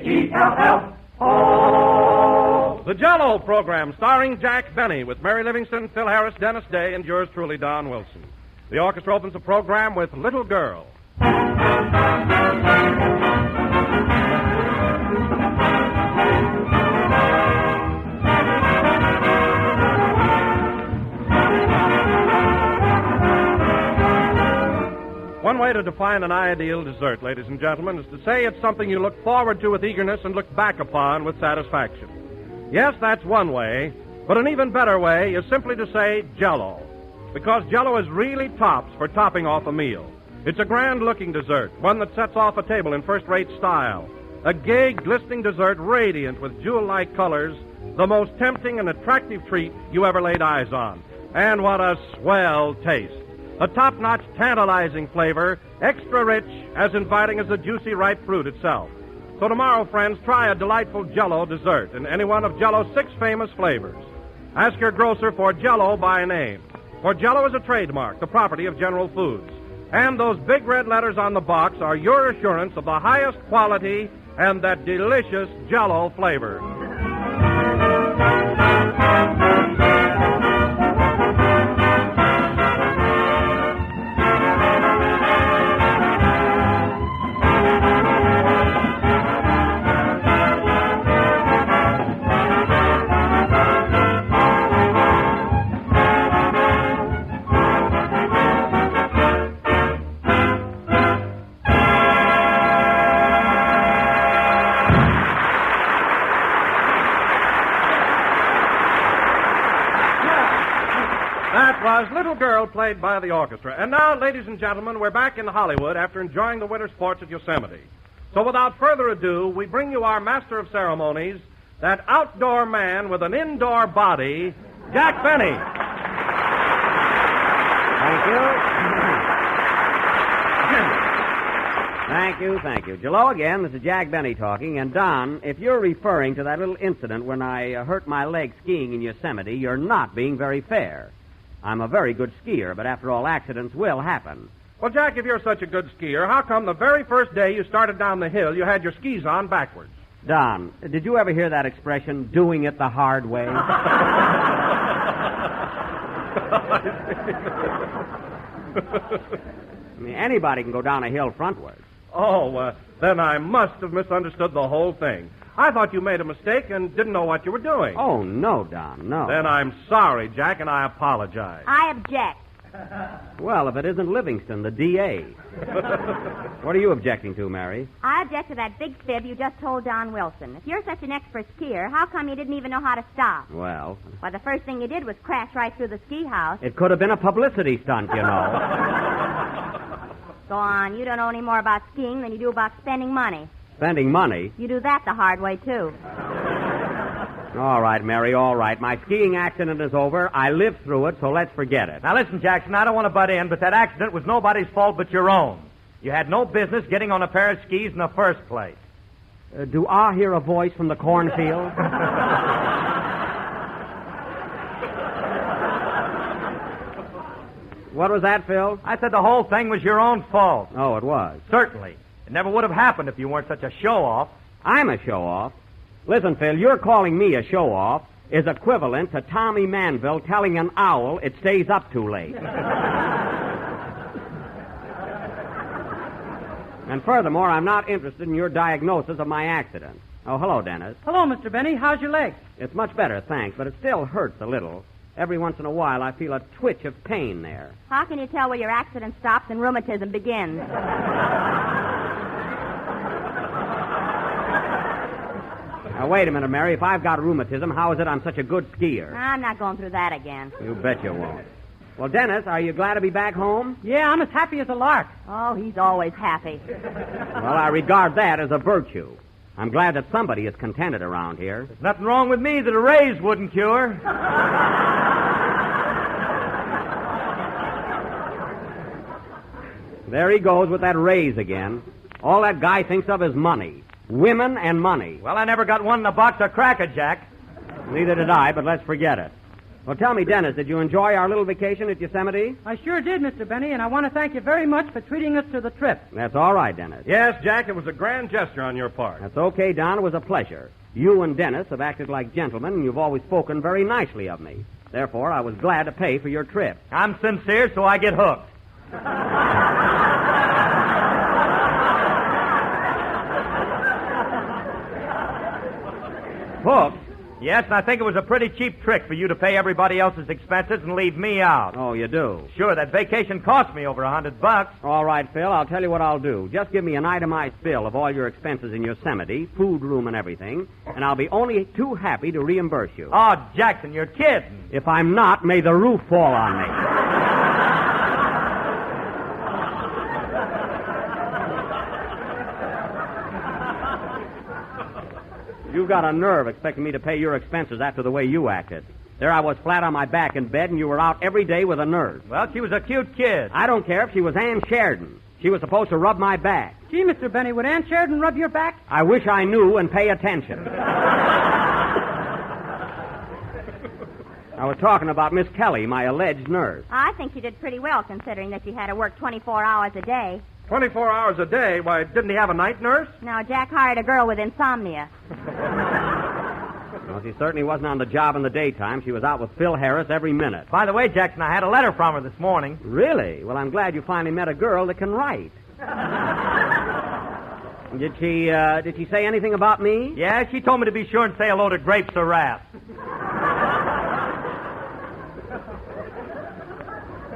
J-E-L-L-O. The Jell-O program, starring Jack Benny, with Mary Livingston, Phil Harris, Dennis Day, and yours truly, Don Wilson. The orchestra opens the program with Little Girl. One way to define an ideal dessert, ladies and gentlemen, is to say it's something you look forward to with eagerness and look back upon with satisfaction. Yes, that's one way, but an even better way is simply to say Jell-O, because Jell-O is really tops for topping off a meal. It's a grand-looking dessert, one that sets off a table in first-rate style, a gay, glistening dessert radiant with jewel-like colors, the most tempting and attractive treat you ever laid eyes on. And what a swell taste. A top-notch, tantalizing flavor, extra rich, as inviting as the juicy, ripe fruit itself. So tomorrow, friends, try a delightful Jell-O dessert in any one of Jell-O's 6 famous flavors. Ask your grocer for Jell-O by name. For Jell-O is a trademark, the property of General Foods. And those big red letters on the box are your assurance of the highest quality and that delicious Jell-O flavor. Little Girl, played by the orchestra. And now, ladies and gentlemen, we're back in Hollywood after enjoying the winter sports at Yosemite. So without further ado, we bring you our master of ceremonies, that outdoor man with an indoor body, Jack Benny. Thank you. Jell-O again, this is Jack Benny talking. And Don, if you're referring to that little incident when I hurt my leg skiing in Yosemite, you're not being very fair. I'm a very good skier, but after all, accidents will happen. Well, Jack, if you're such a good skier, how come the very first day you started down the hill, you had your skis on backwards? Don, did you ever hear that expression, doing it the hard way? I mean, anybody can go down a hill frontwards. Oh, then I must have misunderstood the whole thing. I thought you made a mistake and didn't know what you were doing. Oh, no, Don, no. Then I'm sorry, Jack, and I apologize. I object. Well, if it isn't Livingston, the D.A. What are you objecting to, Mary? I object to that big fib you just told Don Wilson. If you're such an expert skier, how come you didn't even know how to stop? Well... Why, the first thing you did was crash right through the ski house. It could have been a publicity stunt, you know. Go on. You don't know any more about skiing than you do about spending money. Spending money? You do that the hard way, too. All right, Mary, all right. My skiing accident is over. I lived through it, so let's forget it. Now, listen, Jackson, I don't want to butt in, but that accident was nobody's fault but your own. You had no business getting on a pair of skis in the first place. Do I hear a voice from the cornfield? What was that, Phil? I said the whole thing was your own fault. Oh, it was. Certainly. It never would have happened if you weren't such a show-off. I'm a show-off. Listen, Phil, you're calling me a show-off is equivalent to Tommy Manville telling an owl it stays up too late. And furthermore, I'm not interested in your diagnosis of my accident. Oh, hello, Dennis. Hello, Mr. Benny. How's your leg? It's much better, thanks, but it still hurts a little. Every once in a while, I feel a twitch of pain there. How can you tell where your accident stops and rheumatism begins? Now, wait a minute, Mary. If I've got rheumatism, how is it I'm such a good skier? I'm not going through that again. You bet you won't. Well, Dennis, are you glad to be back home? Yeah, I'm as happy as a lark. Oh, he's always happy. Well, I regard that as a virtue. I'm glad that somebody is contented around here. There's nothing wrong with me that a raise wouldn't cure. There he goes with that raise again. All that guy thinks of is money. Women and money. Well, I never got one in a box of Cracker Jack. Neither did I, but let's forget it. Well, tell me, Dennis, did you enjoy our little vacation at Yosemite? I sure did, Mr. Benny, and I want to thank you very much for treating us to the trip. That's all right, Dennis. Yes, Jack, it was a grand gesture on your part. That's okay, Don. It was a pleasure. You and Dennis have acted like gentlemen, and you've always spoken very nicely of me. Therefore, I was glad to pay for your trip. I'm sincere, so I get hooked. Hooked? Yes, and I think it was a pretty cheap trick for you to pay everybody else's expenses and leave me out. Oh, you do? Sure, that vacation cost me over $100. All right, Phil, I'll tell you what I'll do. Just give me an itemized bill of all your expenses in Yosemite, food room and everything, and I'll be only too happy to reimburse you. Oh, Jackson, you're kidding. If I'm not, may the roof fall on me. You've got a nerve expecting me to pay your expenses after the way you acted. There I was flat on my back in bed, and you were out every day with a nurse. Well, she was a cute kid. I don't care if she was Ann Sheridan. She was supposed to rub my back. Gee, Mr. Benny, would Aunt Sheridan rub your back? I wish I knew and pay attention. I was talking about Miss Kelly, my alleged nurse. I think you did pretty well, considering that you had to work 24 hours a day. 24 hours a day? Why, didn't he have a night nurse? No, Jack hired a girl with insomnia. Well, she certainly wasn't on the job in the daytime. She was out with Phil Harris every minute. By the way, Jackson, I had a letter from her this morning. Really? Well, I'm glad you finally met a girl that can write. Did she say anything about me? Yeah, she told me to be sure and say hello to Grapes or Wrath.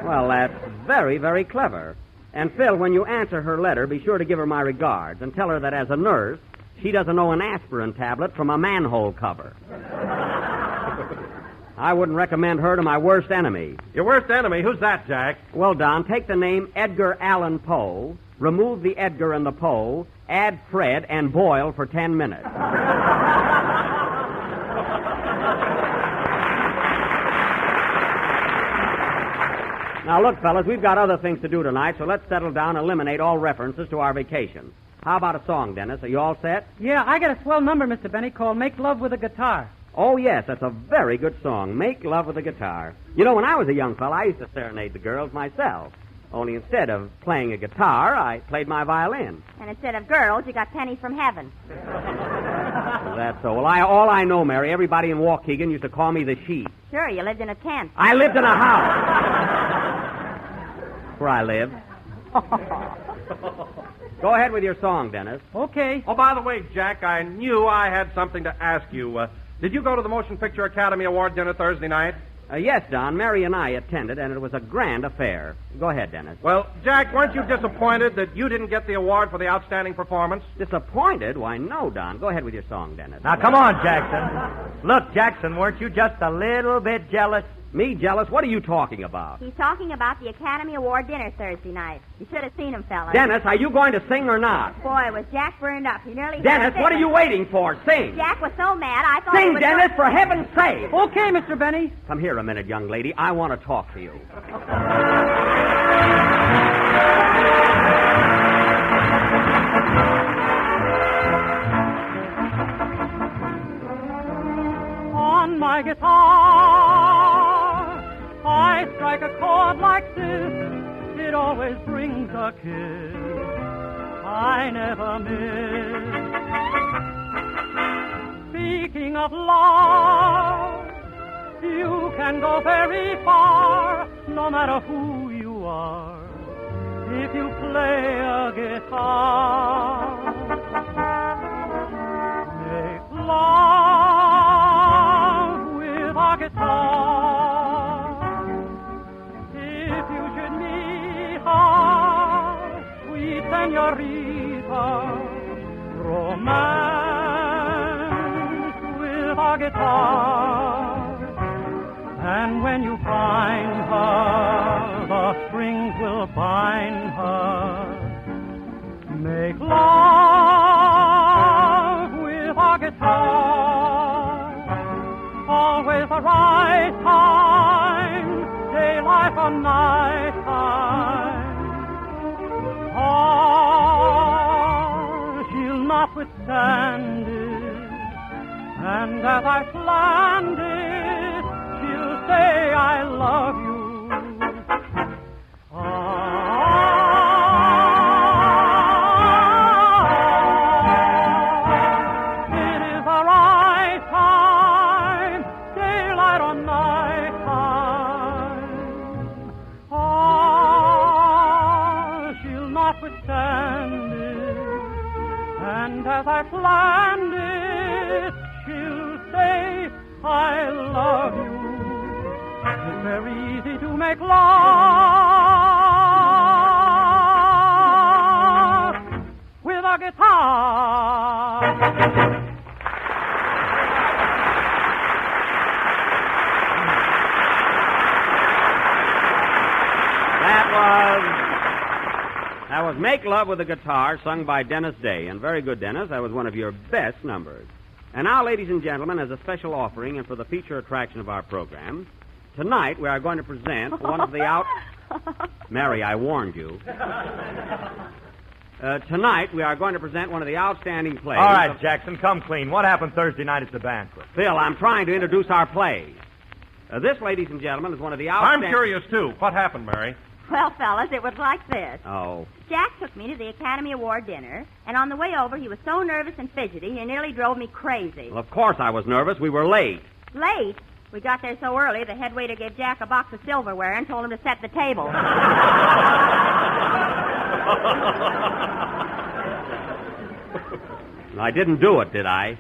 Well, that's very, very clever. And, Phil, when you answer her letter, be sure to give her my regards and tell her that as a nurse, she doesn't know an aspirin tablet from a manhole cover. I wouldn't recommend her to my worst enemy. Your worst enemy? Who's that, Jack? Well, Don, take the name Edgar Allan Poe, remove the Edgar and the Poe, add Fred, and boil for 10 minutes. Now, look, fellas, we've got other things to do tonight, so let's settle down and eliminate all references to our vacation. How about a song, Dennis? Are you all set? Yeah, I got a swell number, Mr. Benny, called Make Love with a Guitar. Oh, yes, that's a very good song, Make Love with a Guitar. You know, when I was a young fella, I used to serenade the girls myself. Only instead of playing a guitar, I played my violin. And instead of girls, you got pennies from heaven. That's so. Well, all I know, Mary, everybody in Waukegan used to call me the Sheep. Sure, you lived in a tent. I lived in a house. Where I lived. Go ahead with your song, Dennis. Okay. Oh, by the way, Jack, I knew I had something to ask you. Did you go to the Motion Picture Academy Award dinner Thursday night? Yes, Don. Mary and I attended, and it was a grand affair. Go ahead, Dennis. Well, Jack, weren't you disappointed that you didn't get the award for the outstanding performance? Disappointed? Why, no, Don. Go ahead with your song, Dennis. Now, come on, Jackson. Look, Jackson, weren't you just a little bit jealous? Me jealous? What are you talking about? He's talking about the Academy Award dinner Thursday night. You should have seen him, fellas. Dennis, are you going to sing or not? Boy, was Jack burned up. He nearly... Dennis, what are you waiting for? Sing. Jack was so mad, I thought... Sing, Dennis, for heaven's sake. Okay, Mr. Benny. Come here a minute, young lady. I want to talk to you. On my guitar, I strike a chord like this. It always brings a kiss I never miss. Speaking of love, you can go very far, no matter who you are, if you play a guitar. Make love with a guitar. If you should meet her, sweet senorita, romance with a guitar. And when you find her, the strings will bind her. Make love with a guitar. Always the right time, daylight or night time. Oh, she'll not withstand it. And as I planned it, she'll say I love you. It is the right time, daylight or night time. She'll not withstand it, and as I planned it, she'll say I love you. It's very easy to make love with a guitar. That was Make Love with a Guitar, sung by Dennis Day. And very good, Dennis. That was one of your best numbers. And now, ladies and gentlemen, as a special offering and for the feature attraction of our program, tonight we are going to present one of the Mary, I warned you. Tonight we are going to present one of the outstanding plays. All right, Jackson, come clean. What happened Thursday night at the banquet? Phil, I'm trying to introduce our plays. This, ladies and gentlemen, is one of the I'm outstanding... curious, too. What happened, Mary? Well, fellas, it was like this. Oh. Jack took me to the Academy Award dinner, and on the way over, he was so nervous and fidgety, he nearly drove me crazy. Well, of course I was nervous. We were late. Late? We got there so early, the head waiter gave Jack a box of silverware and told him to set the table. I didn't do it, did I?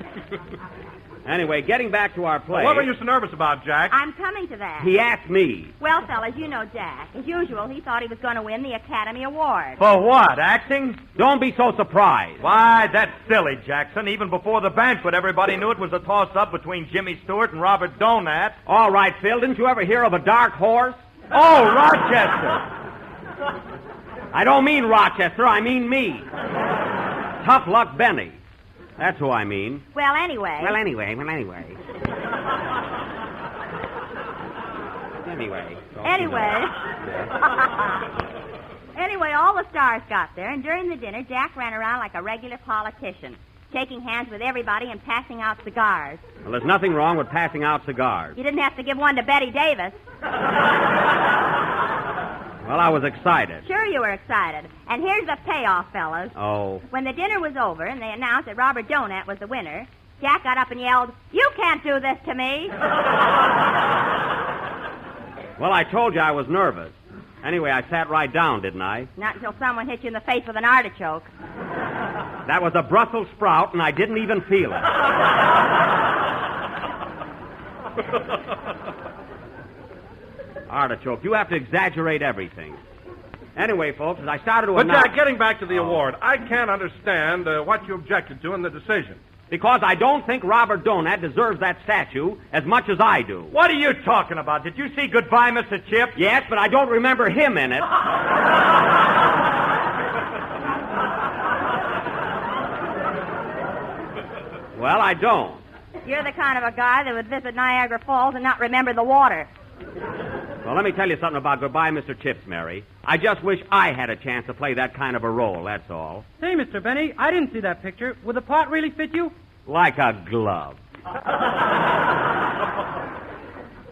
Anyway, getting back to our play... What were you so nervous about, Jack? I'm coming to that. He asked me. Well, fellas, you know Jack. As usual, he thought he was going to win the Academy Award. For what, acting? Don't be so surprised. Why, that's silly, Jackson. Even before the banquet, everybody knew it was a toss-up between Jimmy Stewart and Robert Donat. All right, Phil, didn't you ever hear of a dark horse? Oh, Rochester. I don't mean Rochester, I mean me. Tough Luck Benny. That's who I mean. Well, anyway. Anyway. Anyway, all the stars got there, and during the dinner, Jack ran around like a regular politician, shaking hands with everybody and passing out cigars. Well, there's nothing wrong with passing out cigars. You didn't have to give one to Betty Davis. Well, I was excited. Sure you were excited. And here's the payoff, fellas. Oh. When the dinner was over and they announced that Robert Donat was the winner, Jack got up and yelled, "You can't do this to me!" Well, I told you I was nervous. Anyway, I sat right down, didn't I? Not until someone hit you in the face with an artichoke. That was a Brussels sprout, and I didn't even feel it. Artichoke, you have to exaggerate everything. Anyway, folks, as I started to But, announce... Jack, getting back to the award, I can't understand what you objected to in the decision. Because I don't think Robert Donat deserves that statue as much as I do. What are you talking about? Did you see Goodbye, Mr. Chip? Yes, but I don't remember him in it. Well, I don't. You're the kind of a guy that would visit Niagara Falls and not remember the water. Well, let me tell you something about Goodbye, Mr. Chips, Mary. I just wish I had a chance to play that kind of a role, that's all. Say, Mr. Benny, I didn't see that picture. Would the part really fit you? Like a glove.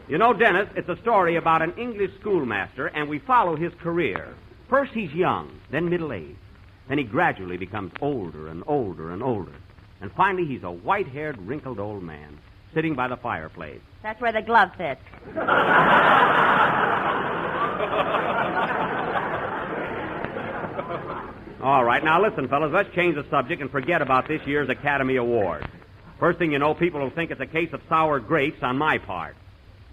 You know, Dennis, it's a story about an English schoolmaster, and we follow his career. First he's young, then middle-aged. Then he gradually becomes older and older and older. And finally he's a white-haired, wrinkled old man, sitting by the fireplace. That's where the glove fits. All right, now listen, fellas, let's change the subject and forget about this year's Academy Award. First thing you know, people will think it's a case of sour grapes on my part.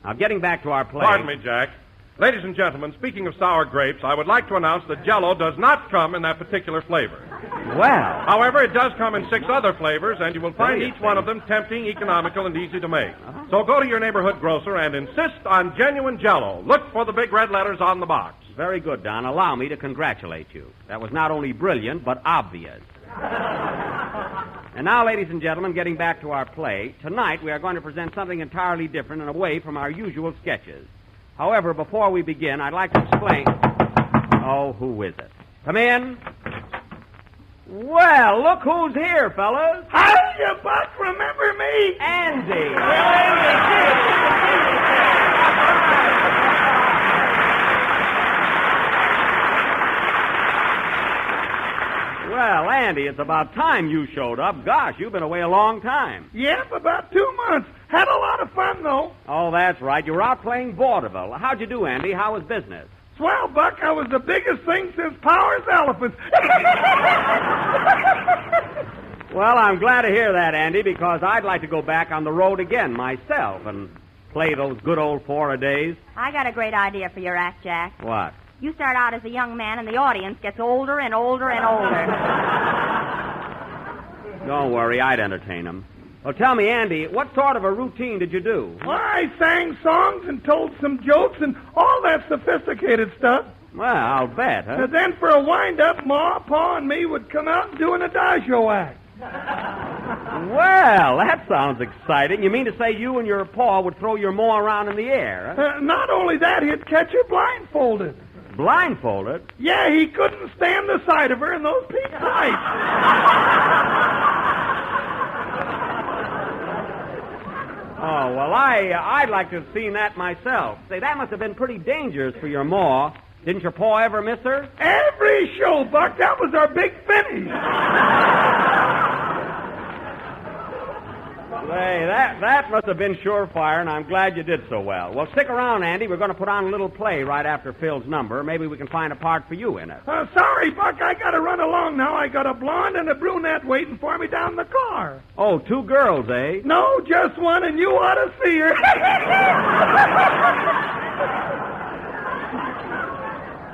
Now, getting back to our play... Pardon me, Jack. Ladies and gentlemen, speaking of sour grapes, I would like to announce that Jell-O does not come in that particular flavor. Well... However, it does come in 6 other flavors, and you will find each one of them tempting, economical, and easy to make. So go to your neighborhood grocer and insist on genuine Jell-O. Look for the big red letters on the box. Very good, Don. Allow me to congratulate you. That was not only brilliant, but obvious. And now, ladies and gentlemen, getting back to our play, tonight we are going to present something entirely different and away from our usual sketches. However, before we begin, I'd like to explain... Oh, who is it? Come in. Well, look who's here, fellas. Hiya, Buck. Remember me? Andy. Well, Andy, Andy, it's about time you showed up. Gosh, you've been away a long time. Yep, about 2 months. Had a lot of fun, though. Oh, that's right. You were out playing vaudeville. How'd you do, Andy? How was business? Swell, Buck. I was the biggest thing since Powers Elephants. Well, I'm glad to hear that, Andy, because I'd like to go back on the road again myself and play those good old 4-a-days. I got a great idea for your act, Jack. What? You start out as a young man, and the audience gets older and older and older. Don't worry, I'd entertain them. Well, tell me, Andy, what sort of a routine did you do? Well, I sang songs and told some jokes and all that sophisticated stuff. Well, I'll bet, huh? And then for a wind-up, Ma, Pa, and me would come out and do an adagio act. Well, that sounds exciting. You mean to say you and your pa would throw your ma around in the air, huh? Not only that, he'd catch her blindfolded. Blindfolded? Yeah, he couldn't stand the sight of her in those pink tights. Oh, well, I'd like to have seen that myself. Say, that must have been pretty dangerous for your ma. Didn't your pa ever miss her? Every show, Buck. That was our big finish. Say, that must have been surefire, and I'm glad you did so well. Well, stick around, Andy. We're going to put on a little play right after Phil's number. Maybe we can find a part for you in it. Sorry, Buck. I got to run along now. I got a blonde and a brunette waiting for me down the car. Oh, 2 girls, eh? No, just one, and you ought to see her.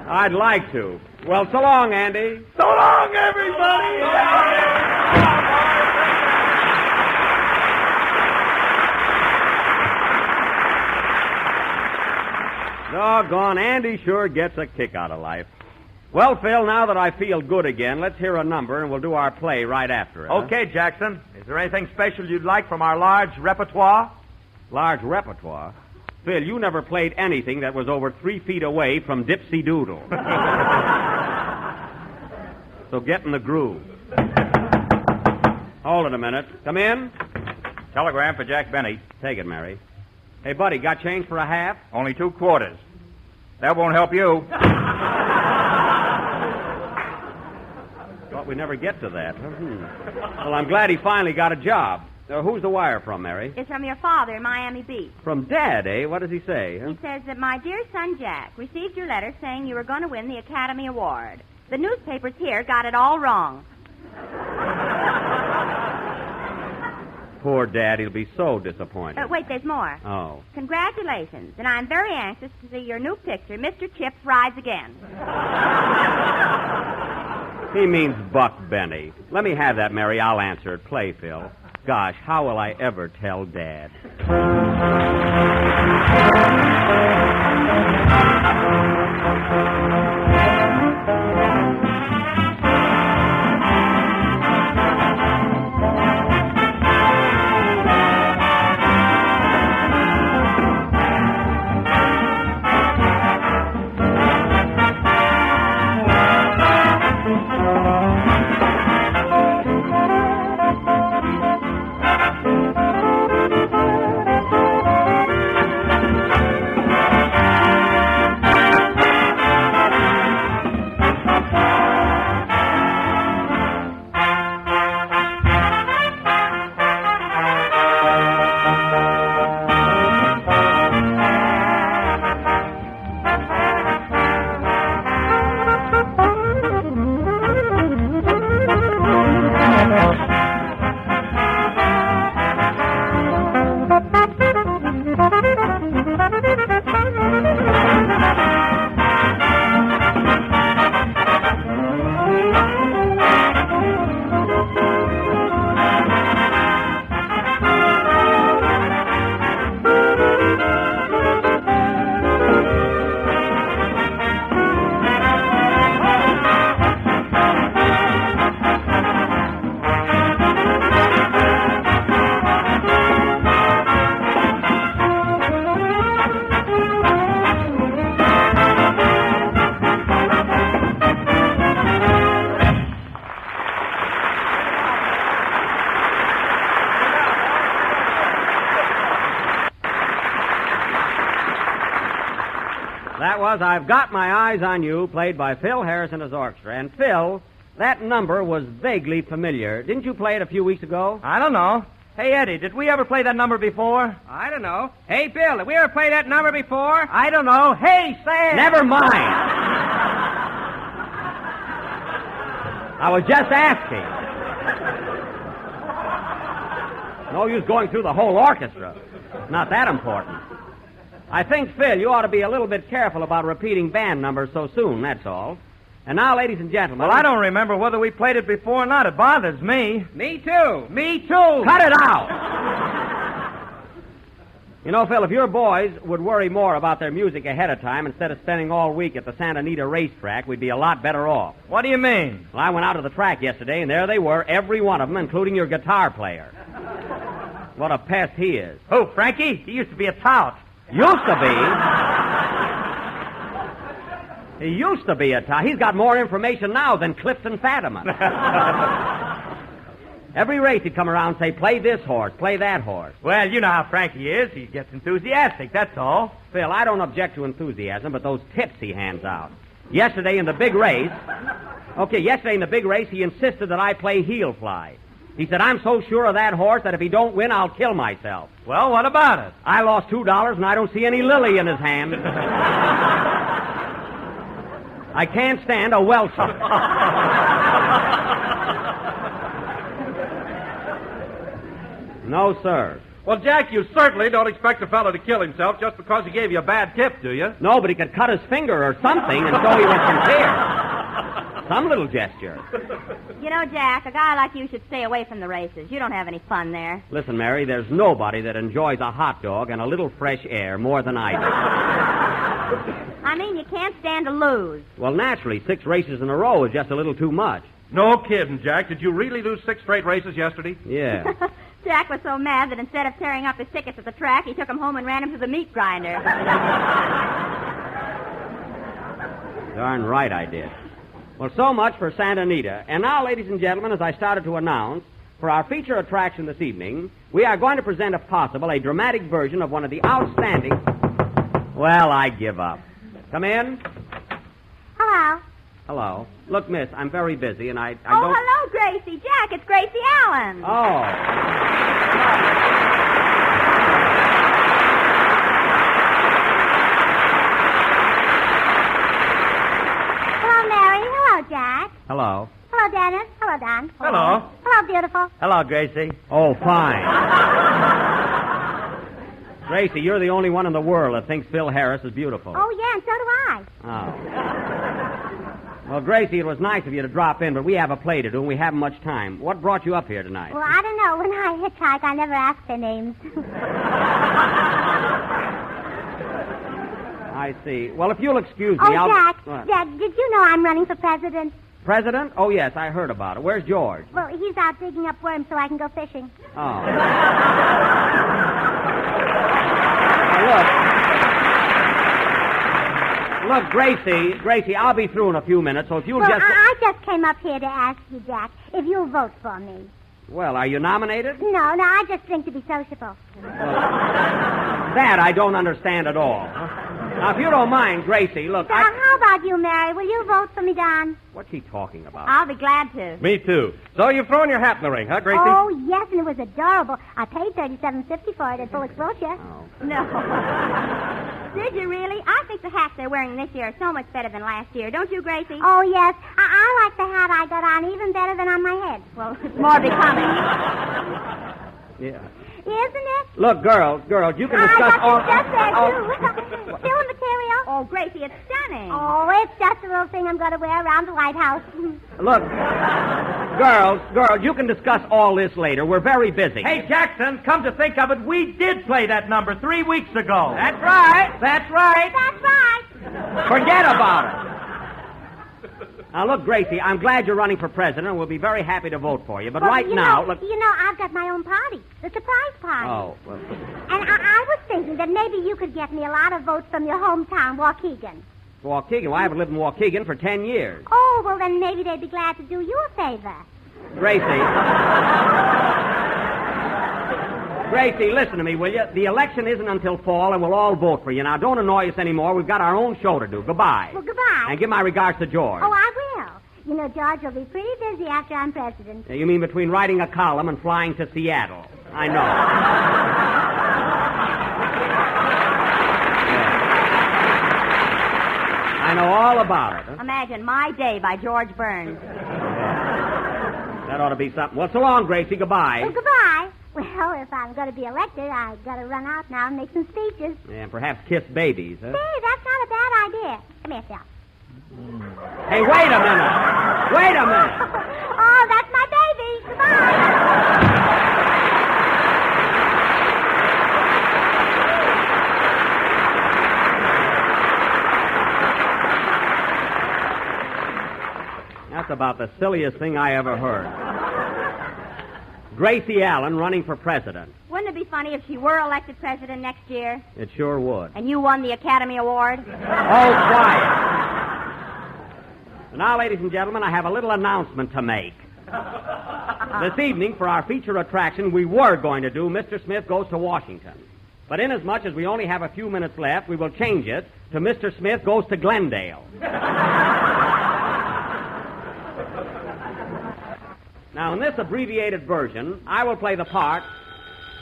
I'd like to. Well, so long, Andy. So long, everybody. Doggone, Andy sure gets a kick out of life. Well, Phil, now that I feel good again, let's hear a number and we'll do our play right after it. Okay, Jackson. Is there anything special you'd like from our large repertoire? Large repertoire? Phil, you never played anything that was over 3 feet away from Dipsy Doodle. So get in the groove. Hold it a minute. Come in. Telegram for Jack Benny. Take it, Mary. Hey, buddy, got change for a half? Only 2 quarters. That won't help you. Thought we'd never get to that. Well, I'm glad he finally got a job. Who's the wire from, Mary? It's from your father in Miami Beach. From Dad, eh? What does he say? He says that my dear son Jack received your letter saying you were going to win the Academy Award. The newspapers here got it all wrong. Poor Dad, he'll be so disappointed. Wait, there's more. Oh. Congratulations, and I'm very anxious to see your new picture, Mr. Chips Rides Again. He means Buck Benny. Let me have that, Mary. I'll answer it. Play, Phil. Gosh, how will I ever tell Dad? That was I've Got My Eyes on You, played by Phil Harris and his orchestra. And Phil, That number was vaguely familiar. Didn't you play it a few weeks ago? I don't know. Hey, Eddie, did we ever play that number before? I don't know. Hey, Bill, did we ever play that number before? I don't know. Hey, Sam! Never mind. I was just asking. No use going through the whole orchestra. Not that important. I think, Phil, you ought to be a little bit careful about repeating band numbers so soon, that's all. And now, ladies and gentlemen... Well, I don't remember whether we played it before or not. It bothers me. Me too. Me too. Cut it out! You know, Phil, if your boys would worry more about their music ahead of time instead of spending all week at the Santa Anita racetrack, we'd be a lot better off. What do you mean? Well, I went out to the track yesterday, and there they were, every one of them, including your guitar player. What a pest he is. Who, Frankie? He used to be a tout. Used to be? He used to be a tout. He's got more information now than Clifton Fadiman. Every race he'd come around and say, play this horse, play that horse. Well, you know how Frankie is. He gets enthusiastic, that's all. Phil, I don't object to enthusiasm, but those tips he hands out. Yesterday in the big race, he insisted that I play heel fly. He said, I'm so sure of that horse that if he don't win, I'll kill myself. Well, what about it? I lost $2, and I don't see any lily in his hand. I can't stand a welcher. No, sir. Well, Jack, you certainly don't expect a fellow to kill himself just because he gave you a bad tip, do you? No, but he could cut his finger or something and so he was sincere. Some little gesture. You know, Jack, a guy like you should stay away from the races. You don't have any fun there. Listen, Mary, there's nobody that enjoys a hot dog and a little fresh air more than I do. I mean, you can't stand to lose. Well, naturally, 6 races in a row is just a little too much. No kidding, Jack. Did you really lose 6 straight races yesterday? Yeah. Jack was so mad that instead of tearing up his tickets at the track, he took them home and ran them to the meat grinder. Darn right I did. Well, so much for Santa Anita. And now, ladies and gentlemen, as I started to announce, for our feature attraction this evening, we are going to present, if possible, a dramatic version of one of the outstanding... Well, I give up. Come in. Hello. Hello. Look, miss, I'm very busy, and I don't... Hello, Gracie. Jack, it's Gracie Allen. Oh. Hello, Mary. Hello, Jack. Hello. Hello, Dennis. Hello, Don. Hello. Hello, beautiful. Hello, Gracie. Oh, fine. Gracie, you're the only one in the world that thinks Phil Harris is beautiful. Oh, yeah, and so do I. Oh. Well, Gracie, it was nice of you to drop in, but we have a play to do, and we haven't much time. What brought you up here tonight? Well, I don't know. When I hitchhike, I never ask their names. I see. Well, if you'll excuse me, Oh, I'll... Jack. What? Jack, did you know I'm running for president? President? Oh, yes, I heard about it. Where's George? Well, he's out digging up worms so I can go fishing. Oh. Now, look, Gracie, I'll be through in a few minutes, so if you'll Well, just... I just came up here to ask you, Jack, if you'll vote for me. Well, are you nominated? No, I just think to be sociable. That I don't understand at all. Now, if you don't mind, Gracie, look, Now, how about you, Mary? Will you vote for me, Don? What's he talking about? I'll be glad to. Me too. So you've thrown your hat in the ring, huh, Gracie? Oh, yes, and it was adorable. I paid $37.50 for it at Bullock's Wilshire. Oh. No. Did you really? I think the hats they're wearing this year are so much better than last year. Don't you, Gracie? Oh, yes. I like the hat I got on even better than on my head. Well, it's more becoming. Yeah. Isn't it? Look, girls, you can discuss all... Just there, too. Still material? Oh, Gracie, it's stunning. Oh, it's just a little thing I'm going to wear around the White House. Look, girls, you can discuss all this later. We're very busy. Hey, Jackson, come to think of it, we did play that number 3 weeks ago. That's right. That's right. Forget about it. Now, look, Gracie, I'm glad you're running for president, and we'll be very happy to vote for you. But well, right now, look... You know, I've got my own party, the surprise party. Oh, well... And I was thinking that maybe you could get me a lot of votes from your hometown, Waukegan. Waukegan? Well, I haven't lived in Waukegan for 10 years. Oh, well, then maybe they'd be glad to do you a favor. Gracie, listen to me, will you? The election isn't until fall, and we'll all vote for you. Now, don't annoy us anymore. We've got our own show to do. Goodbye. Well, goodbye. And give my regards to George. Oh, I will. You know, George will be pretty busy after I'm president. You mean between writing a column and flying to Seattle? I know. I know all about it. Huh? Imagine My Day by George Burns. That ought to be something. Well, so long, Gracie. Goodbye. Well, goodbye. Well, if I'm going to be elected, I've got to run out now and make some speeches. And perhaps kiss babies, huh? Hey, that's not a bad idea. Come here, Phil. Hey, wait a minute. Wait a minute. Oh, that's my baby. Goodbye. That's about the silliest thing I ever heard. Gracie Allen running for president. Wouldn't it be funny if she were elected president next year? It sure would. And you won the Academy Award? Oh, quiet. Now, ladies and gentlemen, I have a little announcement to make. This evening, for our feature attraction, we were going to do Mr. Smith Goes to Washington. But inasmuch as we only have a few minutes left, we will change it to Mr. Smith Goes to Glendale. Now, in this abbreviated version, I will play the part...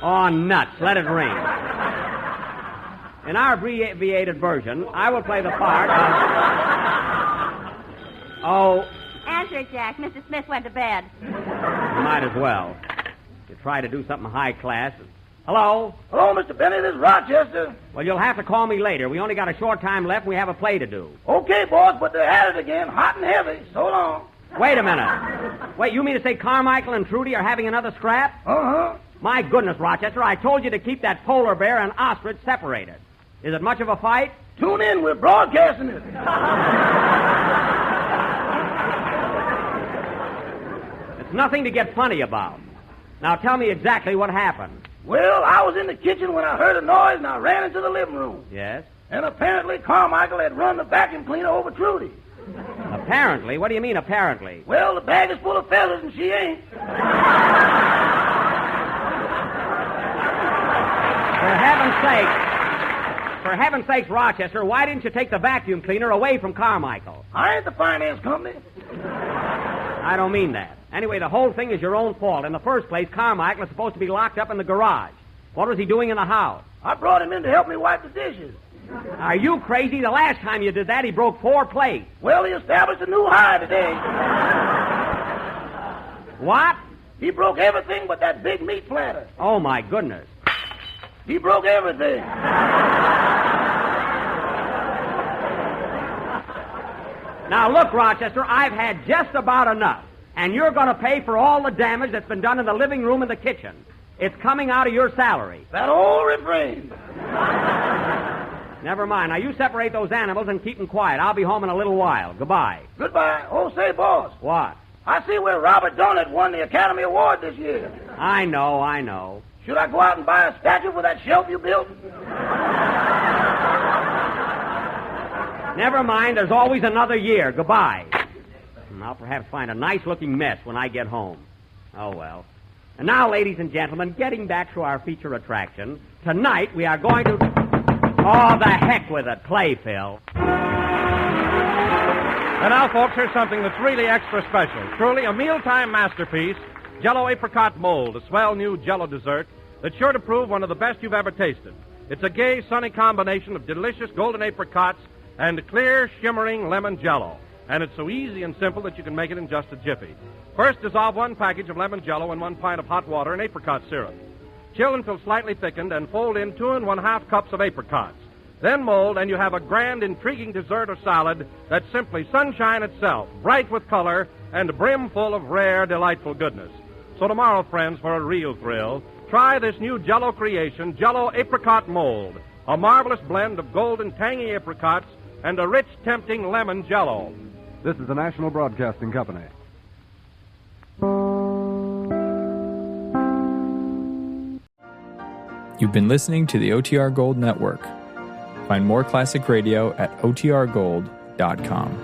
Oh, nuts, let it ring. In our abbreviated version, I will play the part of... Oh... Answer it, Jack. Mr. Smith went to bed. You might as well. You try to do something high class. Hello? Hello, Mr. Benny. This is Rochester. Well, you'll have to call me later. We only got a short time left and we have a play to do. Okay, boss, but they're at it again, hot and heavy. So long. Wait a minute. Wait, you mean to say Carmichael and Trudy are having another scrap? Uh-huh. My goodness, Rochester, I told you to keep that polar bear and ostrich separated. Is it much of a fight? Tune in. We're broadcasting it. It's nothing to get funny about. Now tell me exactly what happened. Well, I was in the kitchen when I heard a noise, and I ran into the living room. Yes? And apparently Carmichael had run the vacuum cleaner over Trudy. Apparently? What do you mean, apparently? Well, the bag is full of feathers, and she ain't. For heaven's sakes, Rochester, why didn't you take the vacuum cleaner away from Carmichael? I ain't the finance company. I don't mean that. Anyway, the whole thing is your own fault. In the first place, Carmichael is supposed to be locked up in the garage. What was he doing in the house? I brought him in to help me wipe the dishes. Are you crazy? The last time you did that, he broke 4 plates. Well, he established a new high today. What? He broke everything but that big meat platter. Oh, my goodness. He broke everything. Now, look, Rochester, I've had just about enough. And you're going to pay for all the damage that's been done in the living room and the kitchen. It's coming out of your salary. That old refrain. Never mind. Now, you separate those animals and keep them quiet. I'll be home in a little while. Goodbye. Goodbye. Oh, say, boss. What? I see where Robert Donut won the Academy Award this year. I know. Should I go out and buy a statue for that shelf you built? Never mind. There's always another year. Goodbye. I'll perhaps find a nice-looking mess when I get home. Oh, well. And now, ladies and gentlemen, getting back to our feature attraction, tonight we are going to... Oh, the heck with it. Play, Phil. And now, folks, here's something that's really extra special. Truly a mealtime masterpiece, Jell-O Apricot Mold, a swell new Jell-O dessert that's sure to prove one of the best you've ever tasted. It's a gay, sunny combination of delicious golden apricots and clear, shimmering lemon Jell-O. And it's so easy and simple that you can make it in just a jiffy. First, dissolve 1 package of lemon Jell-O in 1 pint of hot water and apricot syrup. Chill until slightly thickened and fold in 2 1/2 cups of apricots. Then mold, and you have a grand, intriguing dessert or salad that's simply sunshine itself, bright with color and brimful of rare, delightful goodness. So tomorrow, friends, for a real thrill, try this new Jell-O creation, Jell-O Apricot Mold, a marvelous blend of golden, tangy apricots and a rich, tempting lemon Jell-O. This is the National Broadcasting Company. You've been listening to the OTR Gold Network. Find more classic radio at otrgold.com.